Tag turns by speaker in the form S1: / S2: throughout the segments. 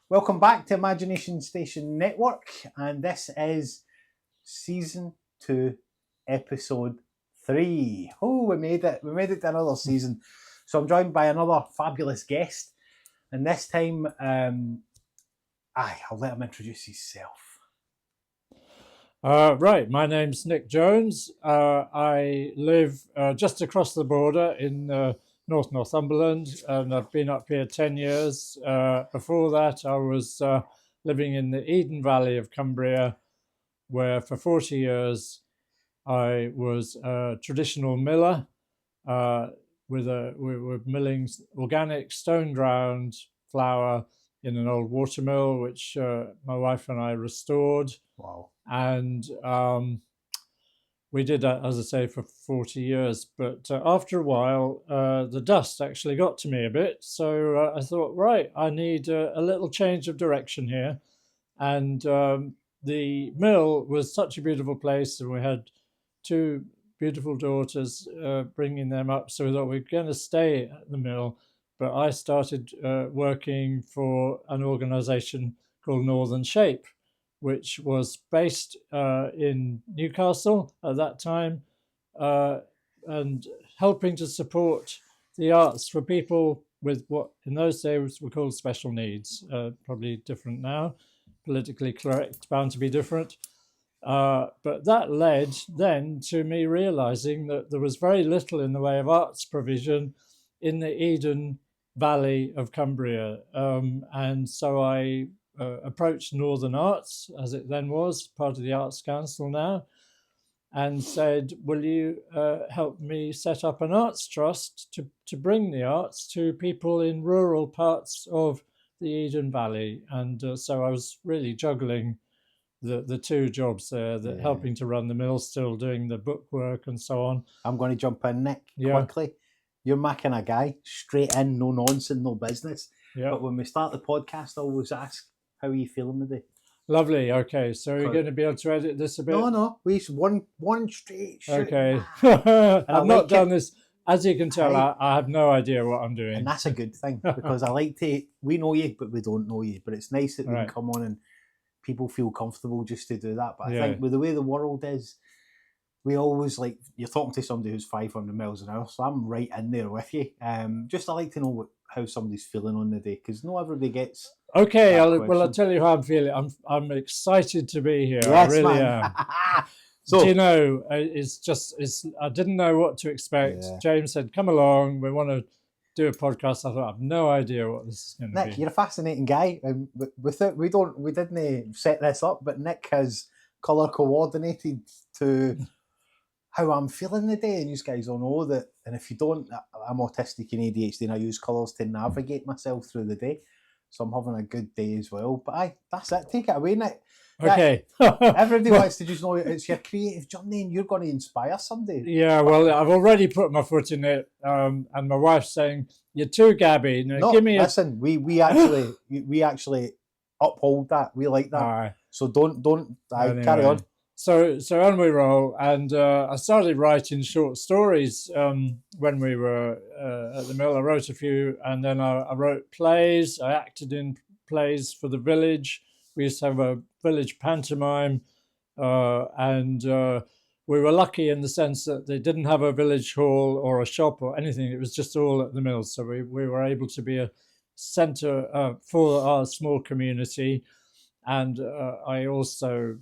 S1: Welcome back to Imagination Station Network, and this is Season 2, Episode 3. Oh, we made it. We made it to another season. So I'm joined by another fabulous guest, and this time, I'll let him introduce himself.
S2: Right, my name's Nick Jones. I live just across the border in North Northumberland, and I've been up here 10 years. Before that, I was living in the Eden Valley of Cumbria, where for 40 years I was a traditional miller with milling organic stone ground flour in an old watermill, which my wife and I restored.
S1: Wow.
S2: And we did that, as I say, for 40 years. But after a while, the dust actually got to me a bit. So I thought, right, I need a little change of direction here. And the mill was such a beautiful place, and we had two beautiful daughters, bringing them up. So we thought we're going to stay at the mill. But I started working for an organization called Northern Shape, which was based in Newcastle at that time, and helping to support the arts for people with what in those days were called special needs. Probably different now, politically correct, bound to be different. But that led then to me realizing that there was very little in the way of arts provision in the Eden Valley of Cumbria. And so I approached Northern Arts, as it then was, part of the Arts Council now, and said, will you help me set up an arts trust to bring the arts to people in rural parts of the Eden Valley? And so I was really juggling the two jobs there, helping to run the mill, still doing the book work and so on.
S1: I'm going to jump in, Nick, quickly. You're my kind of guy, straight in, no nonsense, no business. Yeah. But when we start the podcast, I always ask, how are you feeling today?
S2: Lovely. Okay, so you're going to be able to edit this a bit?
S1: No. We one straight shoot.
S2: Okay. I've not done this. As you can tell, I have no idea what I'm doing.
S1: And that's a good thing, because we know you, but we don't know you. But it's nice that we can come on and people feel comfortable just to do that. But I think with the way the world is, we always you're talking to somebody who's 500 miles an hour, so I'm right in there with you. Just I like to know how somebody's feeling on the day, because not everybody gets.
S2: Okay, I'll tell you how I'm feeling. I'm excited to be here.
S1: Yes,
S2: I really
S1: am.
S2: So, do you know, I didn't know what to expect. Yeah. James said, come along, we want to do a podcast. I thought, I have no idea what this is going to be.
S1: Nick, you're a fascinating guy. We didn't set this up, but Nick has colour coordinated to how I'm feeling the day, and you guys all know that. And if you don't, I'm autistic and ADHD, and I use colours to navigate myself through the day. So I'm having a good day as well. But that's it. Take it away, Nick.
S2: Okay.
S1: Everybody wants to just know it's your creative journey, and you're going to inspire somebody.
S2: Yeah, well, I've already put my foot in it, and my wife's saying, "You're too gabby."
S1: No, give me listen. We actually uphold that. We like that. Right. So don't. Anyway. Carry on.
S2: So on we roll, and I started writing short stories when we were at the mill. I wrote a few, and then I wrote plays. I acted in plays for the village. We used to have a village pantomime, and we were lucky in the sense that they didn't have a village hall or a shop or anything. It was just all at the mill. So we were able to be a centre for our small community. And I also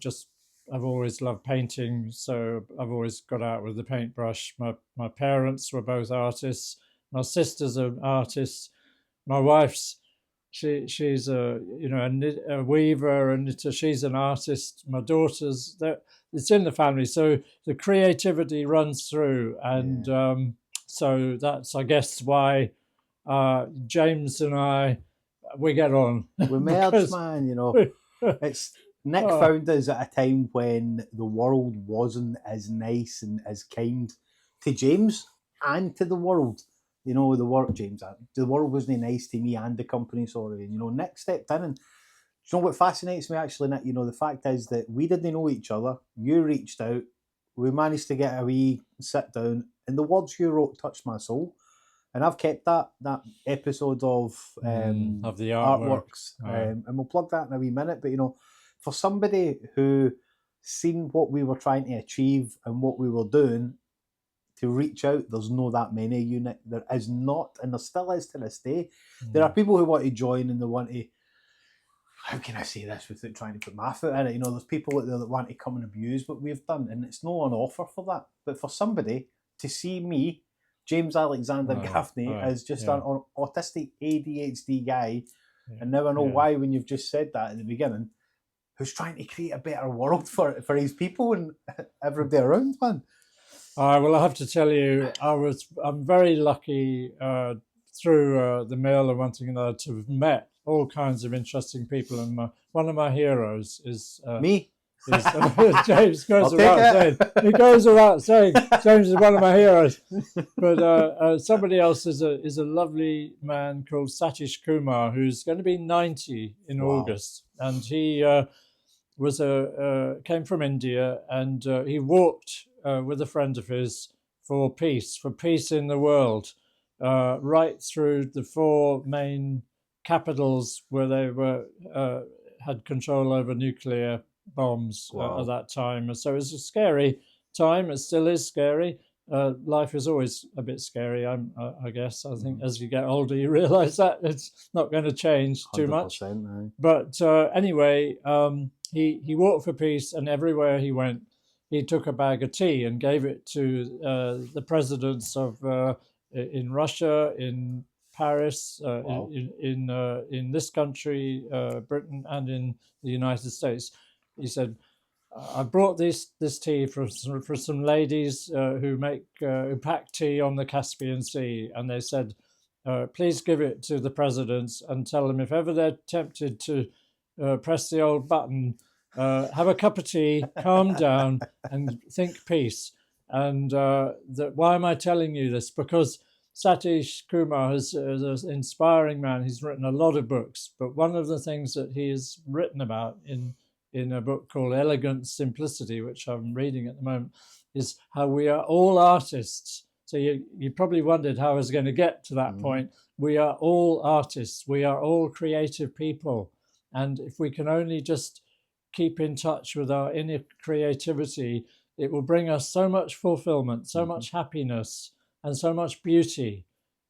S2: I've always loved painting, so I've always got out with the paintbrush. My parents were both artists. My sister's an artist. My wife's she's a weaver and knitter. She's an artist. My daughter's it's in the family, so the creativity runs through, and so that's I guess why James and we get on.
S1: We merged, man. It's. Nick found us at a time when the world wasn't as nice and as kind to James and to the world. The world wasn't nice to me and the company, sorry. And, Nick stepped in, and do you know what fascinates me actually, Nick? The fact is that we didn't know each other. You reached out. We managed to get a wee and sit down, and the words you wrote touched my soul. And I've kept that episode of
S2: the
S1: artworks,
S2: Aye.
S1: and we'll plug that in a wee minute. But for somebody who seen what we were trying to achieve and what we were doing, to reach out, there's no that many unit. There is not, and there still is to this day. There are people who want to join and they want to. How can I say this without trying to put my foot in it? There's people out there that want to come and abuse what we've done, and it's no an offer for that. But for somebody to see me, James Alexander Gaffney, as just an autistic ADHD guy, and now I know why when you've just said that at the beginning, who's trying to create a better world for his people and everybody around, man.
S2: Well, I have to tell you, I'm very lucky through the mail and one thing and another to have met all kinds of interesting people, and one of my heroes is
S1: me.
S2: James goes without saying James is one of my heroes. But somebody else is a lovely man called Satish Kumar, who's going to be 90 in August, and he came from India, and he walked with a friend of his for peace in the world, right through the 4 main capitals where they had control over nuclear bombs at that time. So it was a scary time. It still is scary. Life is always a bit scary, I guess. I think as you get older, you realise that it's not going to change too much.
S1: No.
S2: But anyway, he walked for peace, and everywhere he went, he took a bag of tea and gave it to the presidents of in Russia, in Paris, in this country, Britain, and in the United States. He said, "I brought this tea for some ladies who pack tea on the Caspian Sea," and they said, "Please give it to the presidents and tell them if ever they're tempted to press the old button, have a cup of tea, calm down, and think peace." And why am I telling you this? Because Satish Kumar is an inspiring man. He's written a lot of books, but one of the things that he has written about in a book called Elegant Simplicity, which I'm reading at the moment, is how we are all artists. So you probably wondered how I was going to get to that point. We are all artists. We are all creative people. And if we can only just keep in touch with our inner creativity, it will bring us so much fulfillment, so much happiness, and so much beauty.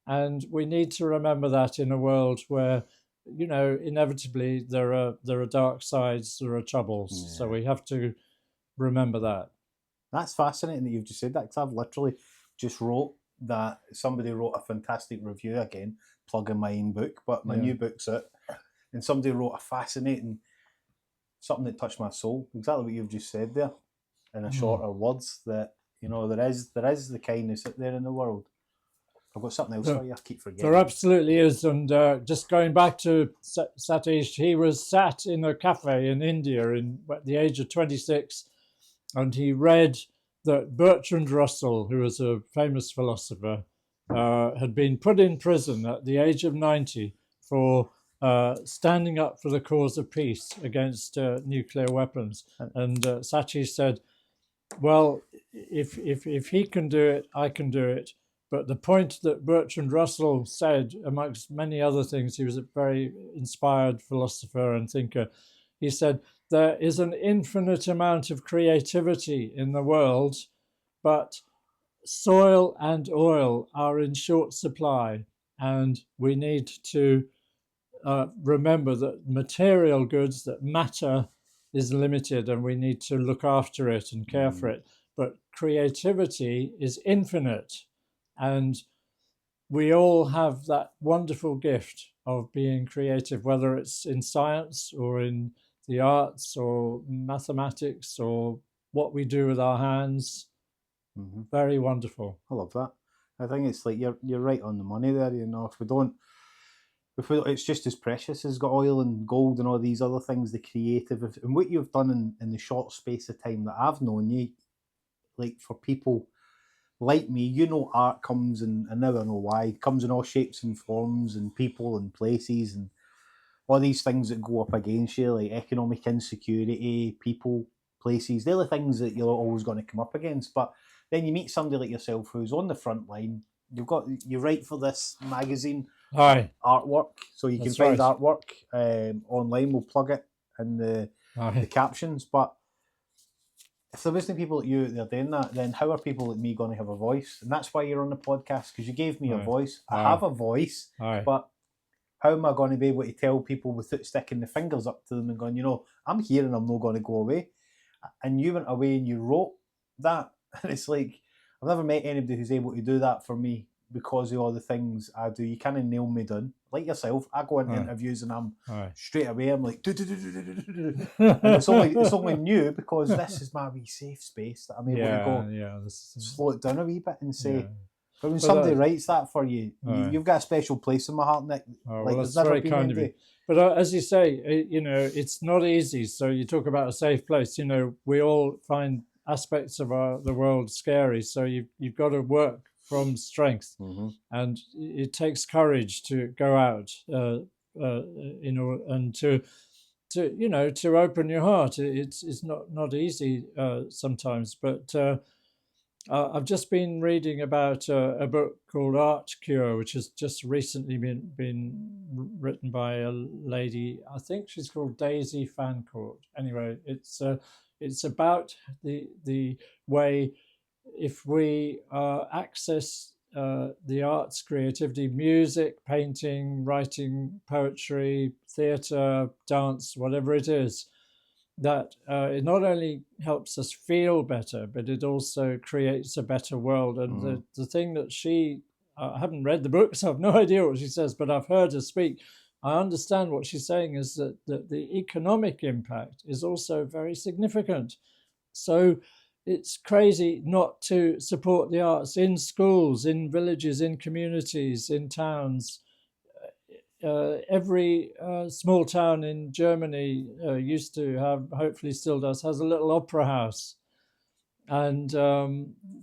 S2: And we need to remember that in a world where, inevitably there are dark sides, there are troubles. Yeah. So we have to remember that.
S1: That's fascinating that you've just said that, because I've literally just wrote that somebody wrote a fantastic review, again, plugging my own book, but my new book's out, and somebody wrote a fascinating, something that touched my soul, exactly what you've just said there, in a shorter words, that, there is the kindness out there in the world. I've got something else for you, I keep forgetting.
S2: There absolutely is, and just going back to Satish, he was sat in a cafe in India at the age of 26, and he read that Bertrand Russell, who was a famous philosopher, had been put in prison at the age of 90 for standing up for the cause of peace against nuclear weapons. And Satish said, well, if he can do it, I can do it. But the point that Bertrand Russell said, amongst many other things, he was a very inspired philosopher and thinker. He said, there is an infinite amount of creativity in the world, but soil and oil are in short supply. And we need to remember that material goods, that matter is limited, and we need to look after it and care for it. But creativity is infinite. And we all have that wonderful gift of being creative, whether it's in science or in the arts or mathematics or what we do with our hands. Very wonderful.
S1: I love that. I think it's like you're right on the money there. If it's just as precious as got oil and gold and all these other things, the creative, and what you've done in the short space of time that I've known you, like for people like me, art comes in, I never know why, comes in all shapes and forms and people and places and all these things that go up against you, like economic insecurity, people, places. They're the things that you're always going to come up against. But then you meet somebody like yourself who's on the front line. You write for this magazine,
S2: Aye.
S1: artwork, so you can
S2: That's
S1: find
S2: right.
S1: artwork online. We'll plug it in the
S2: Aye.
S1: captions. But if there wasn't people like you out there doing that, then how are people like me going to have a voice? And that's why you're on the podcast, because you gave me a
S2: Aye.
S1: voice. I
S2: Aye.
S1: have a voice,
S2: Aye.
S1: but how am I going to be able to tell people without sticking the fingers up to them and going, I'm here and I'm not going to go away? And you went away and you wrote that. And it's like, I've never met anybody who's able to do that for me because of all the things I do. You kind of nail me down. Like yourself, I go into
S2: Aye.
S1: interviews and I'm
S2: Aye.
S1: straight away, I'm like, and it's only new because this is my wee safe space that I'm able to go slow it down a wee bit and say, but when somebody writes that for you, you've got a special place in my heart, Nick.
S2: Oh,
S1: like,
S2: well, that's very kind of you. But as you say, it's not easy. So you talk about a safe place. We all find aspects of the world scary. So you've got to work from strength, and it takes courage to go out, and to open your heart. It's not easy sometimes, but. I've just been reading about a book called Art Cure, which has just recently been written by a lady. I think she's called Daisy Fancourt. Anyway, it's about the way if we access the arts, creativity, music, painting, writing, poetry, theatre, dance, whatever it is, that it not only helps us feel better, but it also creates a better world. And the thing that I haven't read the book, so I've no idea what she says, but I've heard her speak. I understand what she's saying is that the economic impact is also very significant. So it's crazy not to support the arts in schools, in villages, in communities, in towns. Every small town in Germany used to have, hopefully still does, has a little opera house. And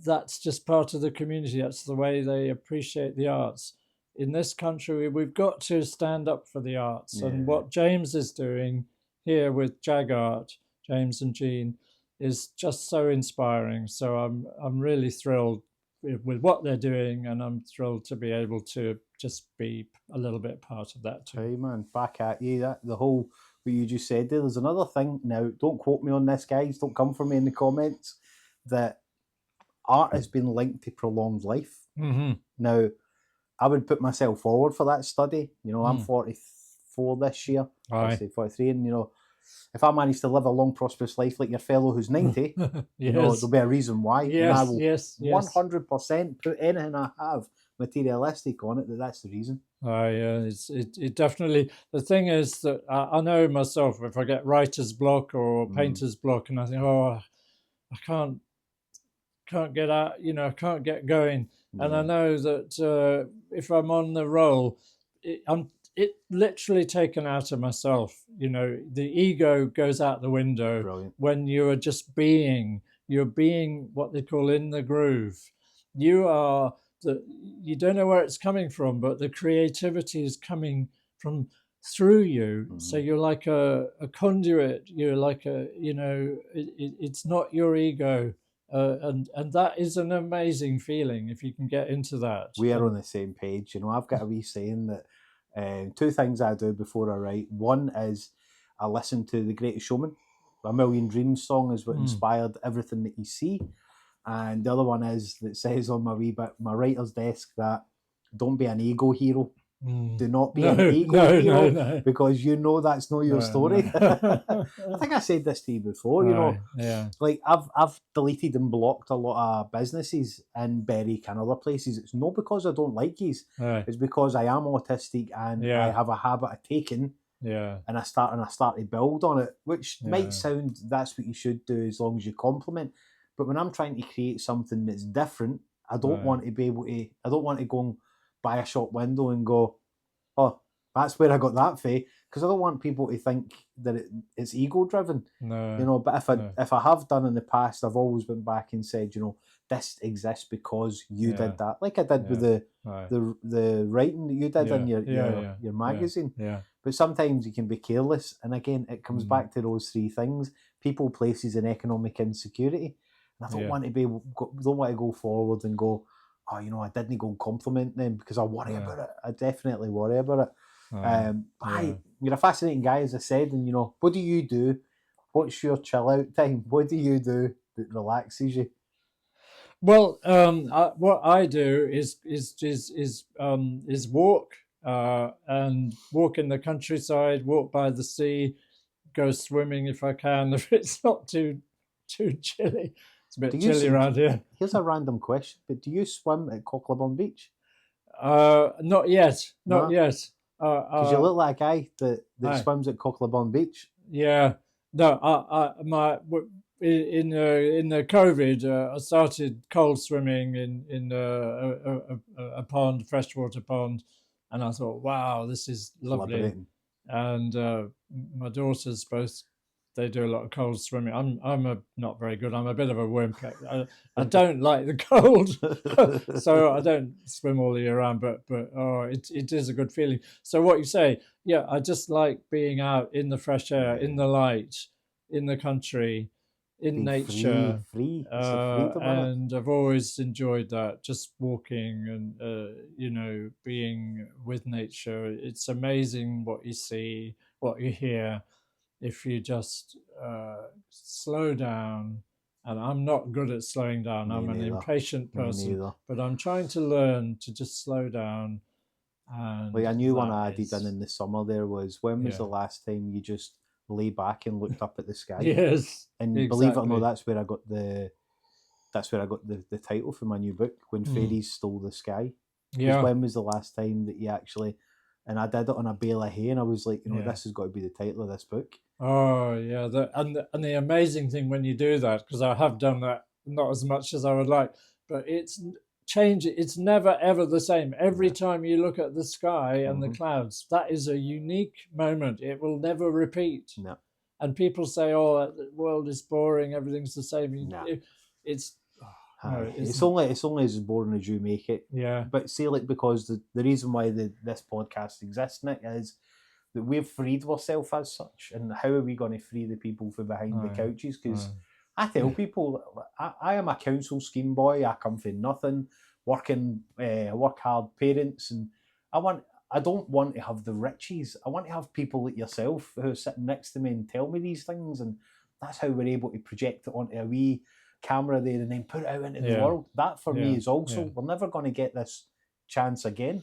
S2: that's just part of the community. That's the way they appreciate the arts. In this country, we've got to stand up for the arts. And what James is doing here with Jag Art, James and Jean, is just so inspiring. So I'm really thrilled with what they're doing, and I'm thrilled to be able to just be a little bit part of that too.
S1: Hey man, back at you. The whole what you just said there. There's another thing now. Don't quote me on this, guys. Don't come for me in the comments. That art has been linked to prolonged life. Now, I would put myself forward for that study. I'm 44 this year. I say 43, and if I manage to live a long, prosperous life like your fellow who's 90, there'll be a reason why.
S2: Yes,
S1: and I will
S2: yes.
S1: 100% put anything I have materialistic on it that's the reason.
S2: It definitely. The thing is that I know myself, if I get writer's block or painter's block, and I think, I can't get out, I can't get going. And I know that if I'm on the roll, it literally taken out of myself. The ego goes out the window.
S1: Brilliant.
S2: When you are just being. You're being what they call in the groove. You don't know where it's coming from, but the creativity is coming from through you. So you're like a conduit. You're like it's not your ego. And that is an amazing feeling if you can get into that.
S1: We are on the same page. I've got a wee saying that two things I do before I write. One is I listen to The Greatest Showman. A Million Dreams song is what inspired everything that you see. And the other one is that says on my writer's desk that don't be an ego hero. Do not be an ego hero because that's not your story. I think I said this to you before. Like I've deleted and blocked a lot of businesses in Berwick and other places. It's not because I don't like these. It's because I am autistic and I have a habit of taking. And I start to build on it, which might sound that's what you should do as long as you compliment. But when I'm trying to create something that's different, I don't want to be able to. I don't want to go and buy a shop window and go, oh, that's where I got that for. Because I don't want people to think that it's ego driven. But if I have done in the past, I've always went back and said, this exists because you did that, like I did with the writing that you did in your magazine. But sometimes you can be careless, and again, it comes back to those three things: people, places, and economic insecurity. And I don't
S2: Yeah.
S1: want to don't want to go forward and go, oh, I didn't go and compliment them because I worry
S2: Yeah.
S1: about it. I definitely worry about it.
S2: Yeah.
S1: You're a fascinating guy, as I said, and what do you do? What's your chill out time? What do you do that relaxes you?
S2: Well, what I do is walk, and walk in the countryside, walk by the sea, go swimming if I can, if it's not too chilly. It's a
S1: Do
S2: bit
S1: you?
S2: chilly around here.
S1: Here's a random question, but do you swim at Cockleburn Beach?
S2: Not yet, not
S1: No,
S2: yet.
S1: because you look like a guy that
S2: Aye.
S1: swims at Cockleburn Beach.
S2: Yeah, no, in the COVID, I started cold swimming in a pond, freshwater pond, and I thought, wow, this is
S1: It's
S2: lovely.
S1: liberating.
S2: And my daughters both, they do a lot of cold swimming. I'm not very good. I'm a bit of a wimp. I don't like the cold, so I don't swim all year round. But it is a good feeling. So what you say, yeah, I just like being out in the fresh air, in the light, in the country, in
S1: Being
S2: nature.
S1: free. It's a freedom, isn't it?
S2: And I've always enjoyed that, just walking and being with nature. It's amazing what you see, what you hear, if you just slow down. And I'm not good at slowing down.
S1: Me
S2: I'm an
S1: neither.
S2: impatient
S1: Me
S2: person,
S1: neither.
S2: but I'm trying to learn to just slow down. And
S1: Like a new one
S2: that
S1: I did in the summer there was, when was
S2: Yeah.
S1: the last time you just lay back and looked up at the sky?
S2: Yes,
S1: And believe it or
S2: exactly.
S1: not, that's where I got the title for my new book, When Fairies Stole the Sky. Because
S2: Yeah,
S1: when was the last time that you actually, and I did it on a bale of hay, and I was like,
S2: Yeah.
S1: this has got to be the title of this book.
S2: oh yeah, and the amazing thing when you do that, because I have done that, not as much as I would like, but it's never ever the same. Every
S1: Yeah.
S2: time you look at the sky and the
S1: Mhm.
S2: clouds, that is a unique moment. It will never repeat.
S1: No.
S2: And people say, oh, the world is boring, everything's the same.
S1: Nah.
S2: It's no,
S1: Aye.
S2: it
S1: It's
S2: isn't.
S1: only as boring as you make it.
S2: Yeah,
S1: But see, like, because the reason why this podcast exists, Nick, is that we've freed ourselves as such, and how are we going to free the people from behind the
S2: Aye.
S1: couches? Because
S2: Aye.
S1: I tell people, I am a council scheme boy. I come from nothing, work hard parents, and I don't want to have the riches. I want to have people like yourself who are sitting next to me and tell me these things, and that's how we're able to project it onto a wee camera there and then put it out into the
S2: Yeah.
S1: world. That for me
S2: Yeah.
S1: is also,
S2: Yeah.
S1: we're never going to get this chance again.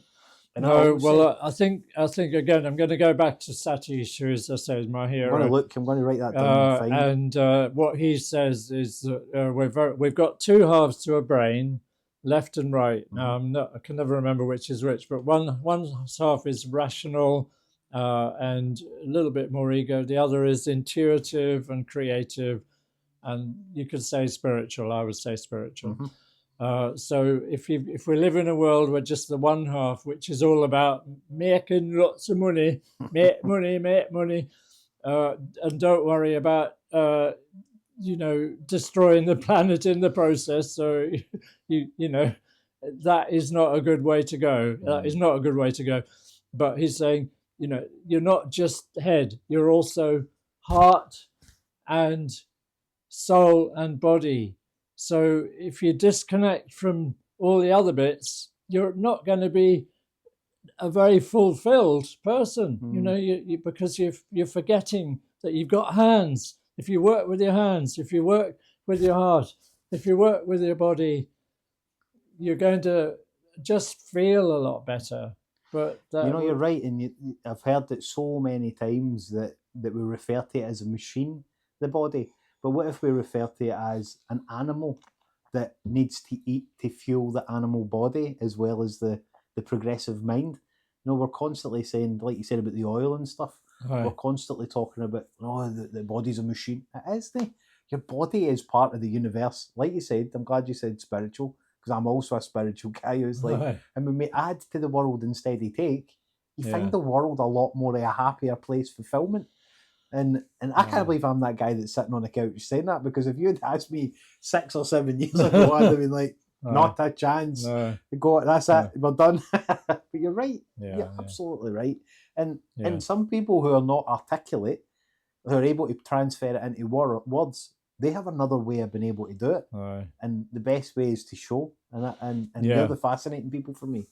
S1: And I
S2: No,
S1: always
S2: well,
S1: say,
S2: I think again, I'm going to go back to Satish, who, as I said, my
S1: I'm
S2: hero.
S1: going to write that down.
S2: And what he says is that we've got two halves to a brain, left and right. Now I can never remember which is which, but one half is rational and a little bit more ego. The other is intuitive and creative, and you could say spiritual. I would say spiritual. So if we live in a world where just the one half, which is all about making lots of money, make money, and don't worry about destroying the planet in the process. So that is not a good way to go. That is not a good way to go. But he's saying, you're not just head, you're also heart and soul and body. So if you disconnect from all the other bits, you're not going to be a very fulfilled person. Because you're forgetting that you've got hands. If you work with your hands, if you work with your heart, if you work with your body, you're going to just feel a lot better. But
S1: you're right, and I've heard it so many times that we refer to it as a machine, the body. But what if we refer to it as an animal that needs to eat to fuel the animal body as well as the progressive mind? We're constantly saying, like you said about the oil and stuff,
S2: Right.
S1: We're constantly talking about, the body's a machine. It isn't. Your body is part of the universe. Like you said, I'm glad you said spiritual, because I'm also a spiritual guy who's like,
S2: Right.
S1: and when we add to the world instead of take, you
S2: Yeah.
S1: find the world a lot more a happier place, fulfillment. And I can't believe I'm that guy that's sitting on the couch saying that, because if you'd asked me 6 or 7 years ago, I'd have been like, not a chance.
S2: No.
S1: Go, that's it, we're done. But you're right.
S2: Yeah,
S1: You're absolutely right. And
S2: Yeah.
S1: some people who are not articulate, who are able to transfer it into words, they have another way of being able to do it.
S2: Aye.
S1: And the best way is to show. And
S2: Yeah.
S1: they're the fascinating people for me.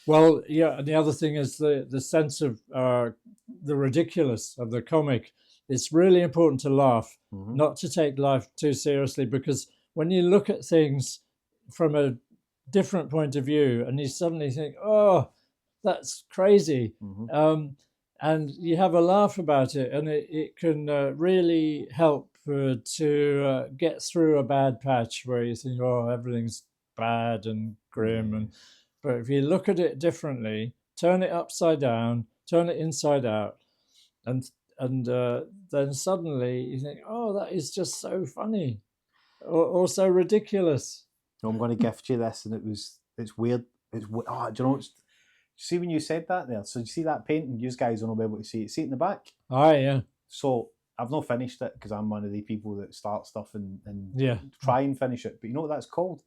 S2: Well, yeah, and the other thing is the sense of the ridiculous of the comic. It's really important to laugh, not to take life too seriously, because when you look at things from a different point of view and you suddenly think, oh, that's crazy, and you have a laugh about it, and it can really help to get through a bad patch where you think, oh, everything's bad and grim. But if you look at it differently, turn it upside down, turn it inside out, and then suddenly you think, oh, that is just so funny, or so ridiculous.
S1: So I'm going to gift you this, and it's weird. Do you know? See when you said that there. So you see that painting? You guys will not be able to see it. See it in the back.
S2: Aye, yeah.
S1: So I've not finished it because I'm one of the people that start stuff and
S2: yeah,
S1: try and finish it. But you know what that's called?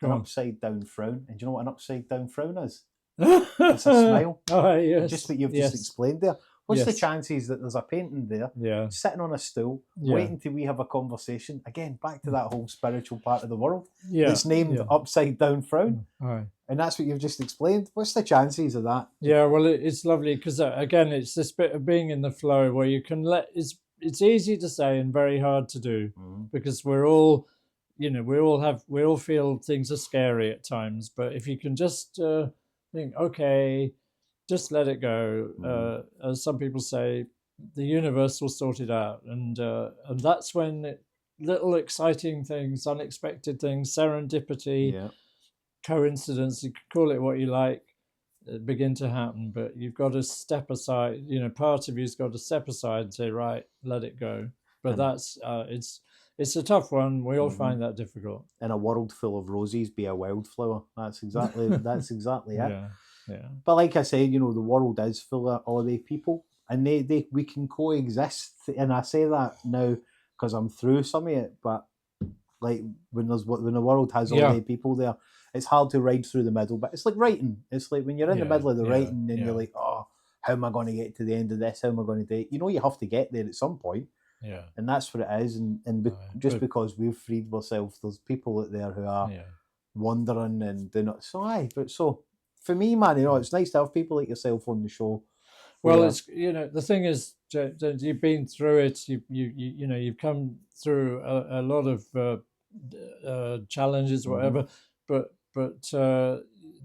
S2: Go
S1: An
S2: on.
S1: upside down frown. And do you know what an upside down frown is? It's a smile.
S2: Oh, yes.
S1: Just what you've just explained there. What's the
S2: Yes.
S1: chances that there's a painting there,
S2: Yeah.
S1: sitting on a stool,
S2: Yeah.
S1: waiting till we have a conversation? Again, back to that whole spiritual part of the world.
S2: Yeah.
S1: It's named
S2: yeah.
S1: upside down frown.
S2: Aye.
S1: And that's what you've just explained. What's the chances of that?
S2: Yeah, well, it's lovely because again, it's this bit of being in the flow where you can it's easy to say and very hard to do because we're all, we all feel things are scary at times. But if you can just think, okay, just let it go. As some people say, the universe will sort it out, and that's when little exciting things, unexpected things, serendipity, coincidence, you could call it what you like, begin to happen. But you've got to step aside. Part of you's got to step aside and say, right, let it go. But that's it's a tough one. We all find that difficult.
S1: In a world full of roses, be a wildflower. That's exactly it.
S2: Yeah.
S1: But like I said, the world is full of all the people, and we can coexist. And I say that now because I'm through some of it. But like when the world has all the people there, it's hard to ride through the middle. But it's like writing. It's like when you're in the middle of the writing and you're like, oh, how am I going to get to the end of this? How am I going to do it? You have to get there at some point. Yeah. And that's what it is. And because we've freed ourselves, there's people out there who are wondering and doing it. So for me, man, it's nice to have people like yourself on the show.
S2: Well, it's the thing is, you've been through it. You've come through a lot of challenges, whatever. But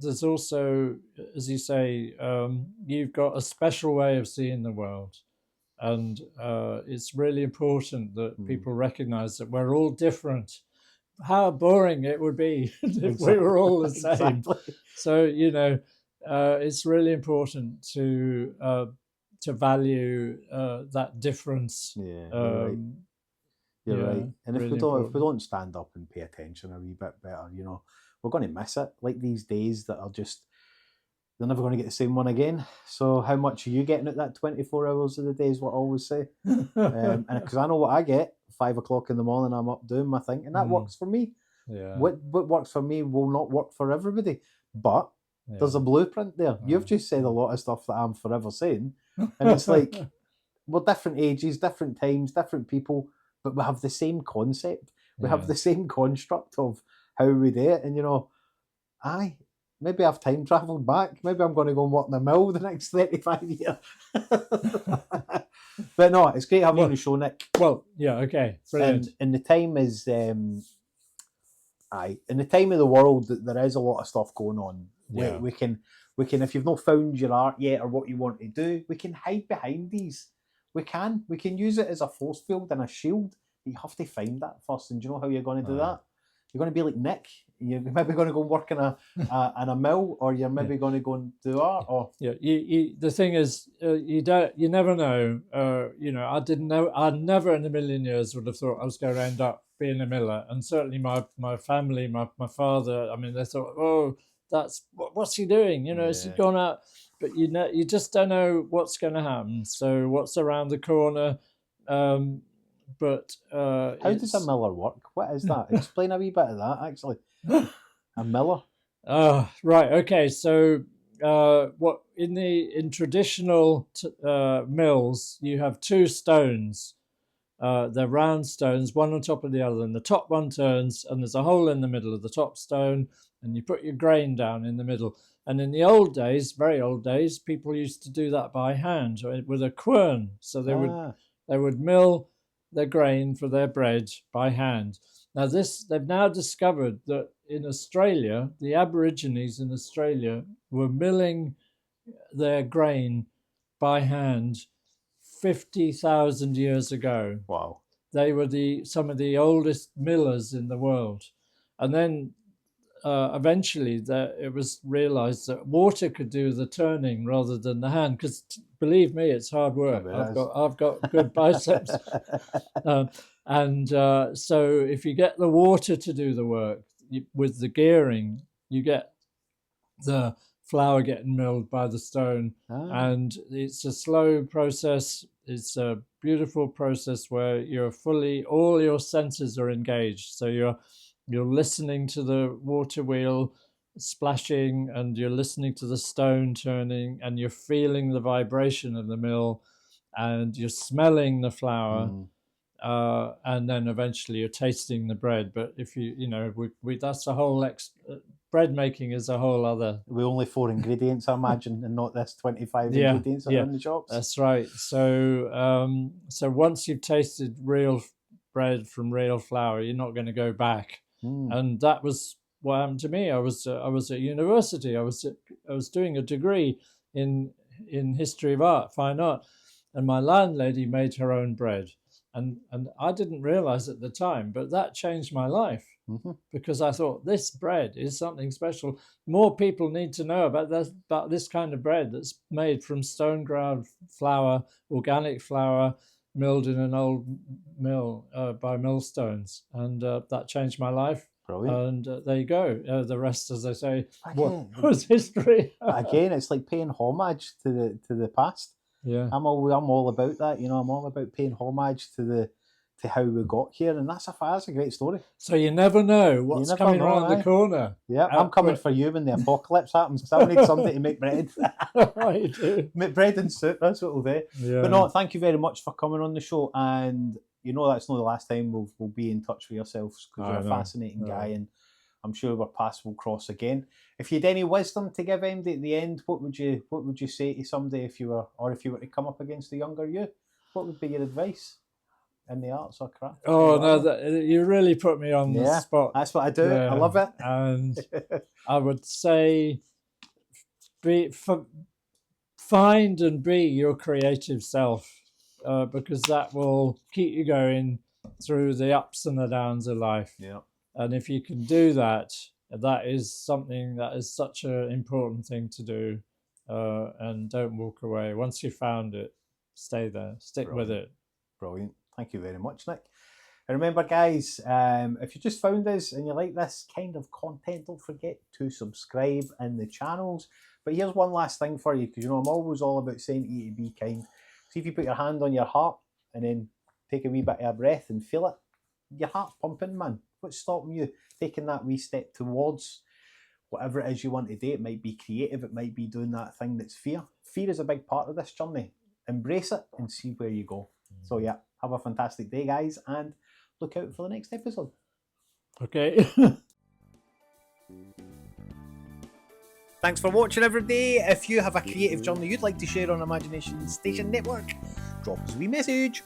S2: there's also, as you say, you've got a special way of seeing the world, and it's really important that people recognise that we're all different. How boring it would be if we were all the same. Exactly. So it's really important to value that difference.
S1: Yeah, you're right. You're right. And really if we don't stand up and pay attention a wee bit better, we're going to miss it. Like these days that are just, they're never going to get the same one again. So how much are you getting at that 24 hours of the day is what I always say. And because I know what I get, 5 o'clock in the morning, I'm up doing my thing, and that works for me.
S2: Yeah.
S1: What works for me will not work for everybody, but there's a blueprint there. You've just said a lot of stuff that I'm forever saying, and it's like we're different ages, different times, different people, but we have the same concept. We have the same construct of how we do it, and maybe I've time travelled back. Maybe I'm going to go and work in the mill the next 35 years. But no, it's great having you on the show, Nick.
S2: Well, yeah, okay, brilliant.
S1: And the time is, in the time of the world, there is a lot of stuff going on. Yeah. We can, if you've not found your art yet or what you want to do, we can hide behind these. We can use it as a force field and a shield. You have to find that first, and do you know how you're going to do that? You're going to be like Nick. You're maybe going to go and work in a mill, or you're maybe going to go and do art. Or
S2: the thing is, you never know. I never in a million years would have thought I was going to end up being a miller, and certainly my family, my father. I mean, they thought, oh, that's what's he doing? Has he gone out? But you just don't know what's going to happen. So what's around the corner? But
S1: how does a miller work? What is that? Explain a wee bit of that, actually. A miller.
S2: Right. Okay. So, what in traditional mills, you have two stones, They're round stones, one on top of the other, and the top one turns, and there's a hole in the middle of the top stone, and you put your grain down in the middle. And in the old days, very old days, people used to do that by hand with a quern. So they would mill their grain for their bread by hand. Now they've now discovered that in Australia, the Aborigines in Australia were milling their grain by hand 50,000 years ago.
S1: Wow.
S2: They were some of the oldest millers in the world. And then eventually it was realized that water could do the turning rather than the hand, because believe me, it's hard work. I've got good biceps. So if you get the water to do the work with the gearing, you get the flour getting milled by the stone. And it's a slow process. It's a beautiful process where all your senses are engaged. So you're listening to the water wheel splashing, and you're listening to the stone turning, and you're feeling the vibration of the mill, and you're smelling the flour. And then eventually you're tasting the bread. But if that's a whole bread making is a whole other.
S1: With only 4 ingredients, I imagine, and not this 25 ingredients that are in the shops.
S2: That's right. So once you've tasted real bread from real flour, you're not going to go back. And that was what happened to me. I was at university. I was doing a degree in history of art, fine art, and my landlady made her own bread. And I didn't realize at the time, but that changed my life, because I thought this bread is something special. More people need to know about this kind of bread that's made from stone ground flour, organic flour, milled in an old mill by millstones. And that changed my life.
S1: Brilliant.
S2: And there you go. The rest, as I say, was history.
S1: Again, it's like paying homage to the past.
S2: Yeah,
S1: I'm all about that. I'm all about paying homage to how we got here, and that's a great story.
S2: So you never know what's coming around the corner.
S1: Yeah, I'm coming for you when the apocalypse happens, because I need somebody to make bread.
S2: You do.
S1: Make bread and soup. That's what we'll do.
S2: Yeah.
S1: But no, thank you very much for coming on the show, and that's not the last time we'll be in touch with yourselves, because you're a fascinating guy, and I'm sure our paths will cross again. If you had any wisdom to give Emdy at the end, what would you say to somebody if you were to come up against the younger you? What would be your advice in the arts or craft?
S2: Oh no, you really put me on the spot.
S1: That's what I do.
S2: Yeah.
S1: I love it.
S2: And I would say, find and be your creative self, because that will keep you going through the ups and the downs of life.
S1: Yeah.
S2: And if you can do that, that is something that is such an important thing to do. And don't walk away. Once you've found it, stay there. Stick with it.
S1: Brilliant. Thank you very much, Nick. And remember, guys, if you just found us and you like this kind of content, don't forget to subscribe in the channels. But here's one last thing for you, because I'm always all about saying to you to be kind. See if you put your hand on your heart and then take a wee bit of a breath and feel it. Your heart's pumping, man. What's stopping you taking that wee step towards whatever it is you want to do? It might be creative, it might be doing that thing that's fear. Fear is a big part of this journey. Embrace it and see where you go. So yeah, have a fantastic day, guys, and look out for the next episode.
S2: Okay.
S1: Thanks for watching, everybody. If you have a creative journey you'd like to share on Imagination Station Network, drop us a wee message.